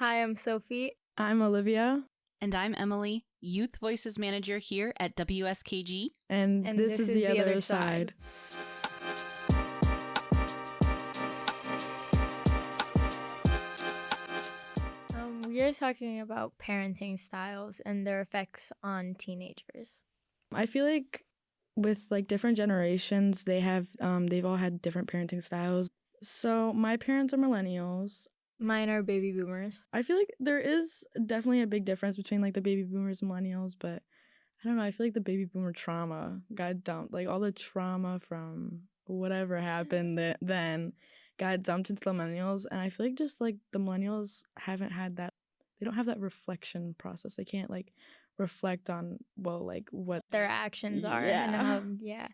Hi, I'm Sophie. I'm Olivia. And I'm Emily, Youth Voices Manager here at WSKG. And this is the other side. We are talking about parenting styles and their effects on teenagers. I feel like with like different generations, they've all had different parenting styles. So my parents are millennials. Mine are baby boomers. I feel like there is definitely a big difference between like the baby boomers and millennials, but I don't know. I feel like the baby boomer trauma got dumped. Like all the trauma from whatever happened then got dumped into the millennials. And I feel like just like the millennials haven't had that. They don't have that reflection process. They can't like reflect on, well, like what their actions are. Yeah. And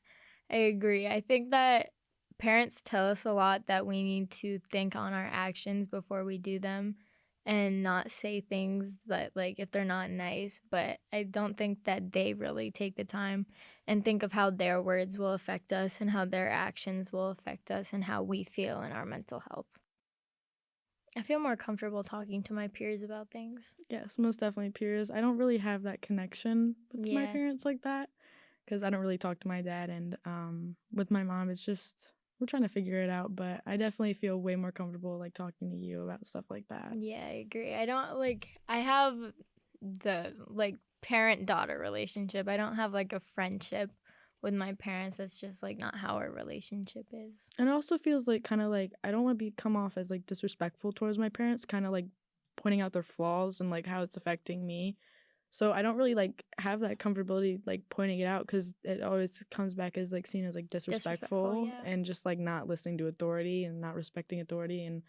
I agree. I think that parents tell us a lot that we need to think on our actions before we do them and not say things that, like, if they're not nice. But I don't think that they really take the time and think of how their words will affect us and how their actions will affect us and how we feel in our mental health. I feel more comfortable talking to my peers about things. Yes, most definitely peers. I don't really have that connection with my parents like that because I don't really talk to my dad. And with my mom, it's just we're trying to figure it out. But I definitely feel way more comfortable like talking to you about stuff like that. Yeah, I agree. I have the like parent-daughter relationship. I don't have like a friendship with my parents. That's just like not how our relationship is. And it also feels like kind of like I don't want to come off as like disrespectful towards my parents, kind of like pointing out their flaws and like how it's affecting me. So I don't really like have that comfortability like pointing it out because it always comes back as like seen as like disrespectful and just like not listening to authority and not respecting authority, and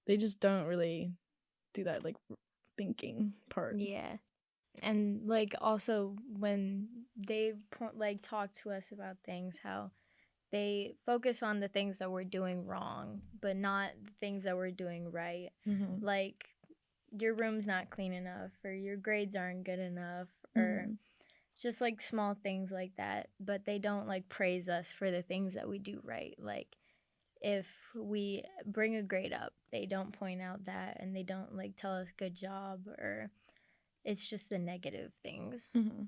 they just don't really do that like thinking part. Yeah. And like also when they like talk to us about things, how they focus on the things that we're doing wrong, but not the things that we're doing right. Mm-hmm. Like your room's not clean enough, or your grades aren't good enough, or just like small things like that. But they don't like praise us for the things that we do right. Like if we bring a grade up, they don't point out that, and they don't like tell us good job, or it's just the negative things. Mm-hmm.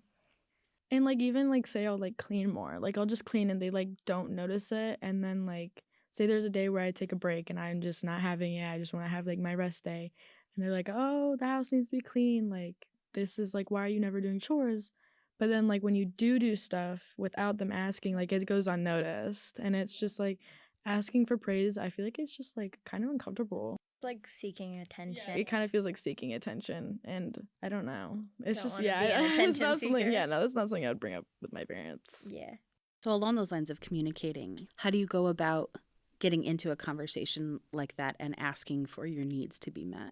And like even like say I'll like clean more, like I'll just clean and they like don't notice it, and then like say there's a day where I take a break and I'm just not having it, I just want to have like my rest day, and they're like, oh, the house needs to be clean, like this is like, why are you never doing chores? But then like when you do stuff without them asking, like it goes unnoticed, and it's just like asking for praise. I feel like it's just like kind of uncomfortable. It's like seeking attention. It kind of feels like seeking attention, and I don't know. It's Don't just it's not something. Yeah, no, that's not something I would bring up with my parents. Yeah. So along those lines of communicating, how do you go about getting into a conversation like that and asking for your needs to be met?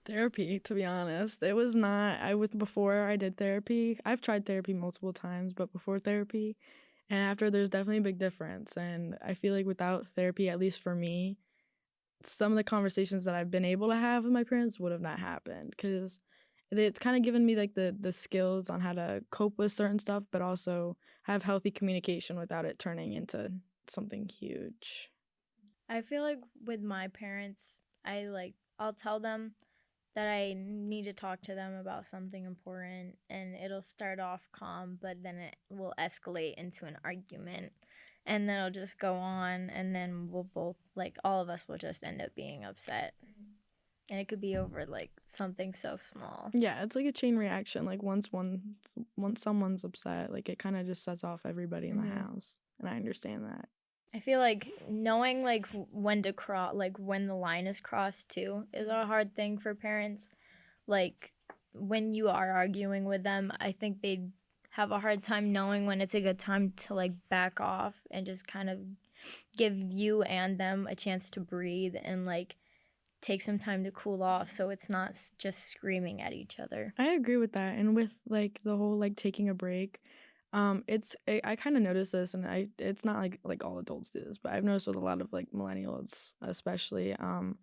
Therapy, to be honest. It was not, before I did therapy, I've tried therapy multiple times, but before therapy and after, there's definitely a big difference. And I feel like without therapy, at least for me, some of the conversations that I've been able to have with my parents would have not happened, because it's kind of given me like the skills on how to cope with certain stuff, but also have healthy communication without it turning into something huge. I feel like with my parents, I'll tell them that I need to talk to them about something important, and it'll start off calm, but then it will escalate into an argument, and then it'll just go on, and then we'll both, like, all of us will just end up being upset. And it could be over like something so small. Yeah, it's like a chain reaction. Like once someone's upset, like it kind of just sets off everybody in the house, and I understand that. I feel like knowing like when to when the line is crossed too is a hard thing for parents. Like when you are arguing with them, I think they'd have a hard time knowing when it's a good time to like back off and just kind of give you and them a chance to breathe and like take some time to cool off, so it's not just screaming at each other. I agree with that. And with like the whole like taking a break, I kind of noticed this, and it's not like all adults do this, but I've noticed with a lot of like millennials especially,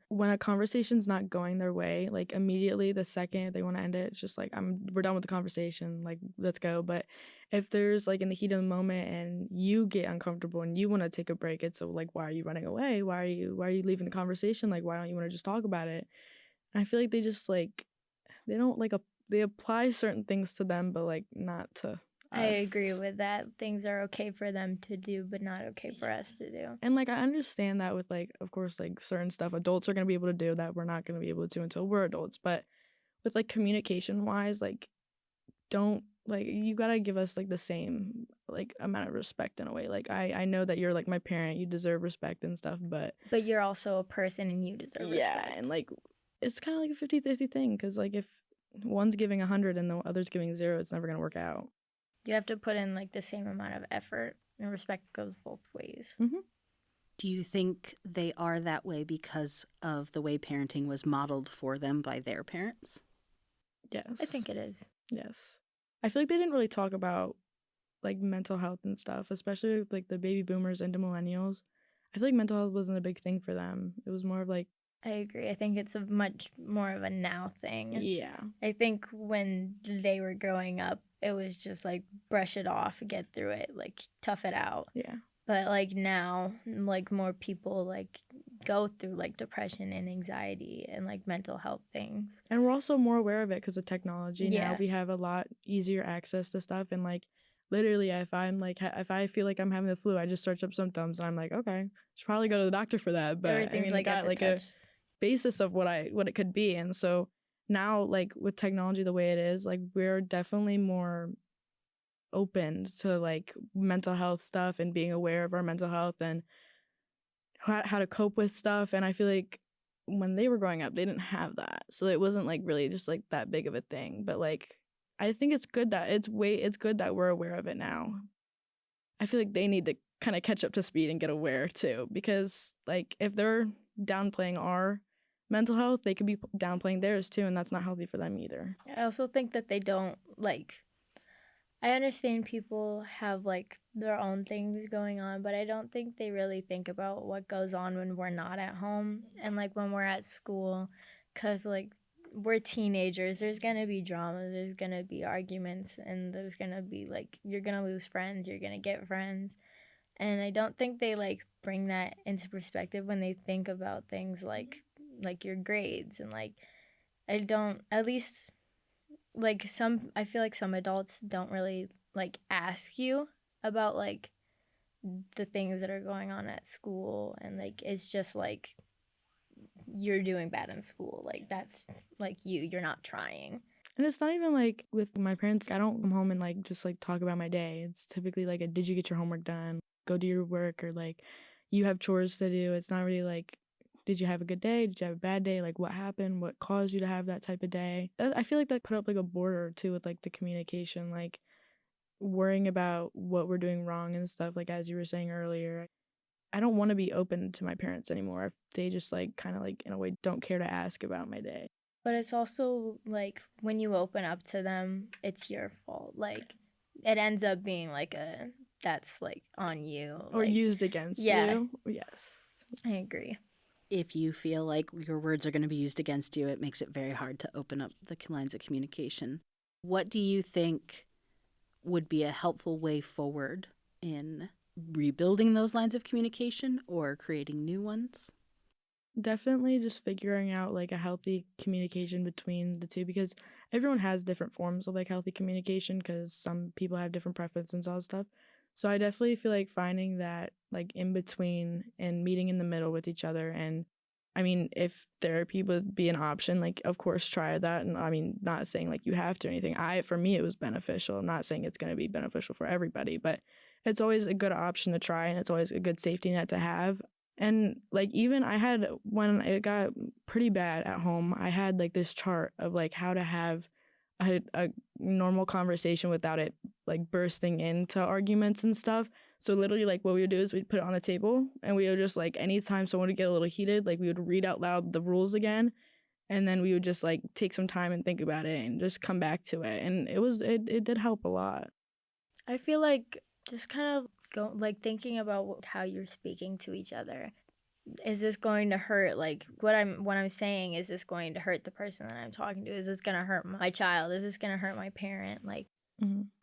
when a conversation's not going their way, like immediately the second they want to end it, it's just like we're done with the conversation, like let's go. But if there's like in the heat of the moment and you get uncomfortable and you want to take a break, it's so like, why are you running away? Why are you leaving the conversation? Like, why don't you want to just talk about it? And I feel like they just like they don't like they apply certain things to them, but like not to I us. agree with that. Things are okay for them to do, but not okay for us to do. And like I understand that with like, of course, like certain stuff adults are gonna be able to do that we're not gonna be able to until we're adults. But with like communication wise, like don't like you gotta give us like the same like amount of respect in a way. Like I know that you're like my parent, you deserve respect and stuff, but But you're also a person and you deserve yeah, respect. and like it's kind of like a 50-50 thing because like if one's giving 100 and the other's giving 0, it's never gonna work out. You have to put in like the same amount of effort, and respect goes both ways. Do you think they are that way because of the way parenting was modeled for them by their parents? Yes, I think it is. yes. I feel like they didn't really talk about like mental health and stuff, especially with, like the baby boomers and the millennials. I feel like mental health wasn't a big thing for them. It was more of like, I agree. I think it's a much more of a now thing. yeah, I think when they were growing up, it was just like brush it off, get through it, like tough it out. yeah. But like now, like more people like go through like depression and anxiety and like mental health things. And we're also more aware of it because of technology. Now Yeah. we have a lot easier access to stuff. And like literally, if I'm like, if I feel like I'm having the flu, I just search up symptoms and I'm like, okay, should probably go to the doctor for that. But I Everything's mean, like I at got the like touch. a basis of what it could be. And so now, like with technology the way it is, like we're definitely more open to like mental health stuff and being aware of our mental health and how to cope with stuff. And I feel like when they were growing up, they didn't have that, so it wasn't like really just like that big of a thing. But like I think it's good that it's good that we're aware of it now. I feel like they need to kind of catch up to speed and get aware too, because like if they're downplaying our mental health, they could be downplaying theirs too, and that's not healthy for them either. I also think that they don't like. I understand people have like their own things going on, but I don't think they really think about what goes on when we're not at home and like when we're at school, because like we're teenagers. There's gonna be drama, there's gonna be arguments, and there's gonna be like you're gonna lose friends, you're gonna get friends. And I don't think they like bring that into perspective when they think about things like your grades and like I don't at least like some I feel like some adults don't really like ask you about like the things that are going on at school and like it's just like you're doing bad in school. Like that's like you're not trying. And it's not even like with my parents, I don't come home and like just like talk about my day. It's typically like did you get your homework done? Go do your work, or like you have chores to do. It's not really like did you have a good day? Did you have a bad day? Like what happened? What caused you to have that type of day? I feel like that put up like a border too with like the communication, like worrying about what we're doing wrong and stuff, like as you were saying earlier. I don't want to be open to my parents anymore if they just like kind of like in a way don't care to ask about my day. But it's also like when you open up to them, it's your fault. Like it ends up being like a that's like on you Or like, used against yeah. you. Yes. I agree. If you feel like your words are going to be used against you, it makes it very hard to open up the lines of communication. What do you think would be a helpful way forward in rebuilding those lines of communication or creating new ones? Definitely just figuring out like a healthy communication between the two, because everyone has different forms of like healthy communication because some people have different preferences and all that stuff. So I definitely feel like finding that like in between and meeting in the middle with each other. And I mean, if therapy would be an option, like of course try that. And I mean, not saying like you have to or anything. For me it was beneficial. I'm not saying it's going to be beneficial for everybody, but it's always a good option to try, and it's always a good safety net to have. And like even I had, when it got pretty bad at home, I had like this chart of like how to have a normal conversation without it like bursting into arguments and stuff. So literally like what we would do is we'd put it on the table and we would just like anytime someone would get a little heated, like we would read out loud the rules again, and then we would just like take some time and think about it and just come back to it. And it did help a lot. I feel like just kind of go like thinking about how you're speaking to each other. Is this going to hurt like what I'm saying, is this going to hurt the person that I'm talking to? Is this going to hurt my child? Is this going to hurt my parent? Like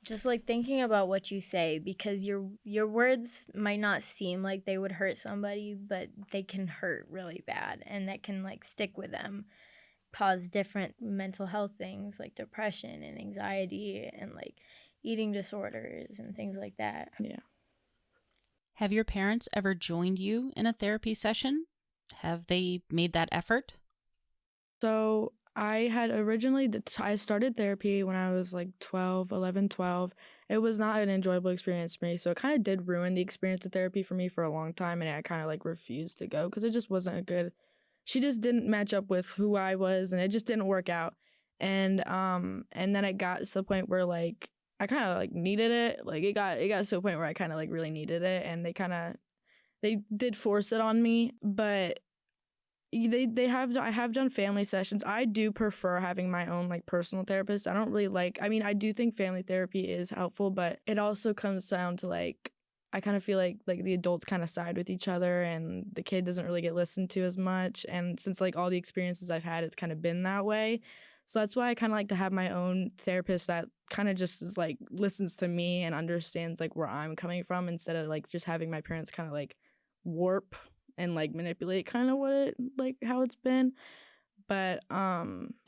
just like thinking about what you say, because your words might not seem like they would hurt somebody, but they can hurt really bad and that can like stick with them. cause different mental health things like depression and anxiety and like eating disorders and things like that. Yeah. Have your parents ever joined you in a therapy session? Have they made that effort? So I had originally, I started therapy when I was like 11, 12. It was not an enjoyable experience for me. So it kind of did ruin the experience of therapy for me for a long time. And I kind of like refused to go because it just wasn't a good, she just didn't match up with who I was and it just didn't work out. And then it got to the point where like, I kind of like needed it. Like it got to a point where I kind of like really needed it. And they did force it on me, but I have done family sessions. I do prefer having my own like personal therapist. I don't really like, I mean, I do think family therapy is helpful, but it also comes down to like, I kind of feel like the adults kind of side with each other and the kid doesn't really get listened to as much. And since like all the experiences I've had, it's kind of been that way. So that's why I kind of like to have my own therapist that kind of just is like listens to me and understands like where I'm coming from instead of like just having my parents kind of like warp and like manipulate kind of what it like how it's been. But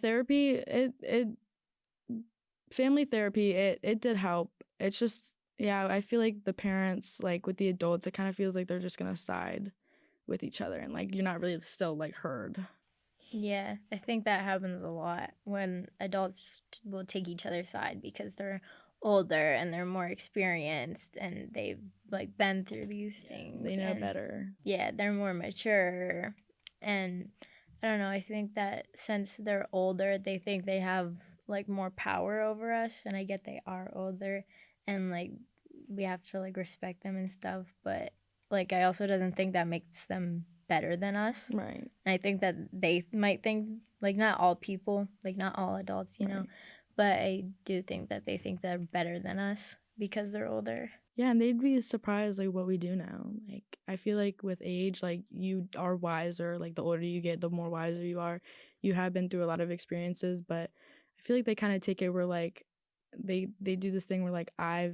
therapy, it family therapy, it did help. It's just, yeah, I feel like the parents, like with the adults, it kind of feels like they're just gonna side with each other and like you're not really still like heard. Yeah, I think that happens a lot when adults will take each other's side because they're older and they're more experienced and they've like been through these things. They know and better. Yeah, they're more mature. And I don't know, I think that since they're older, they think they have like more power over us. And I get they are older and like we have to like respect them and stuff. But like I also doesn't think that makes them better than us. Right. And I think that they might think, like, not all people, like, not all adults, you know, but I do think that they think they're better than us because they're older. Yeah, and they'd be surprised like what we do now. Like I feel like with age, like you are wiser. Like the older you get, the more wiser you are. You have been through a lot of experiences, but I feel like they kind of take it where like they do this thing where like I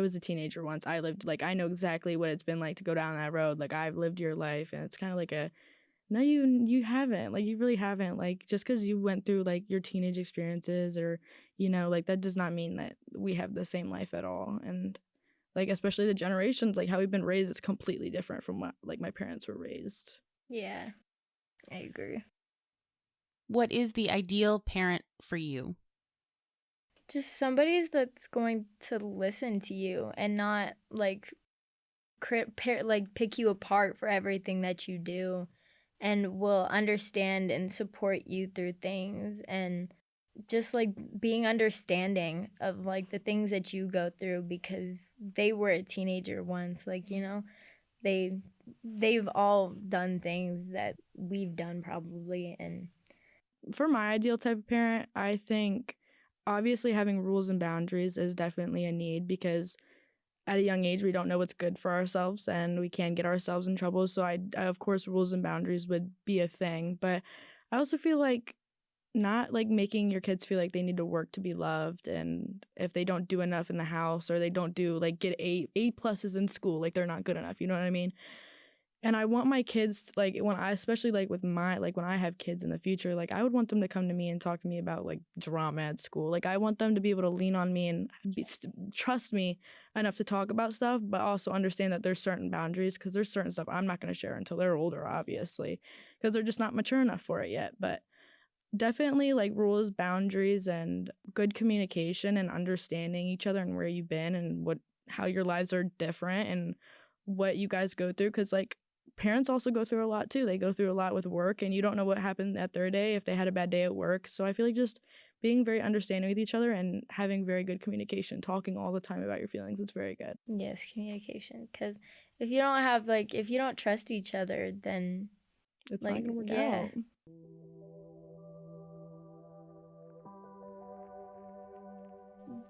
was a teenager once. I lived like I know exactly what it's been like to go down that road. Like I've lived your life, and it's kind of like a no, you haven't. Like you really haven't. Like just because you went through like your teenage experiences, or you know, like that does not mean that we have the same life at all. And like especially the generations, like how we've been raised, is completely different from what like my parents were raised. Yeah, I agree. What is the ideal parent for you? Just somebody that's going to listen to you and not like pick you apart for everything that you do, and will understand and support you through things, and just like being understanding of like the things that you go through because they were a teenager once, like, you know, they've all done things that we've done probably. And For my ideal type of parent, I think obviously having rules and boundaries is definitely a need because at a young age we don't know what's good for ourselves and we can get ourselves in trouble. So I of course rules and boundaries would be a thing, but I also feel like not like making your kids feel like they need to work to be loved, and if they don't do enough in the house or they don't do like get A pluses in school, like they're not good enough, you know what I mean? And I want my kids, like when I, especially like with my, like when I have kids in the future, like I would want them to come to me and talk to me about like drama at school. Like I want them to be able to lean on me and trust me enough to talk about stuff, but also understand that there's certain boundaries because there's certain stuff I'm not going to share until they're older, obviously, because they're just not mature enough for it yet. But definitely like rules, boundaries, and good communication and understanding each other and where you've been and how your lives are different and what you guys go through, because like parents also go through a lot too. They go through a lot with work and you don't know what happened that their day if they had a bad day at work. So I feel like just being very understanding with each other and having very good communication, talking all the time about your feelings, it's very good. yes, communication, because if you don't have like if you don't trust each other, then It's like, not gonna work yeah. out.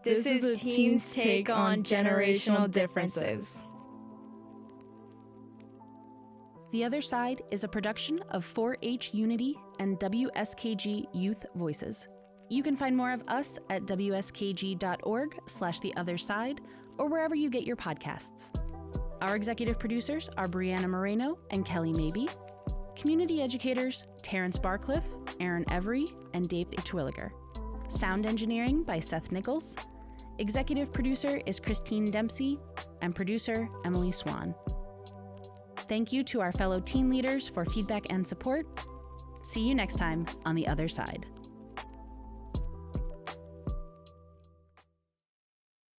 This is Teens Take on Generational Differences. The Other Side is a production of 4-H Unity and WSKG Youth Voices. You can find more of us at wskg.org/theotherside or wherever you get your podcasts. Our executive producers are Brianna Moreno and Kelly Mabey. Community educators Terrence Barcliffe, Aaron Every, and Dave Ichwilliger. Sound engineering by Seth Nichols. Executive producer is Christine Dempsey, and producer Emily Swan. Thank you to our fellow teen leaders for feedback and support. See you next time on The Other Side.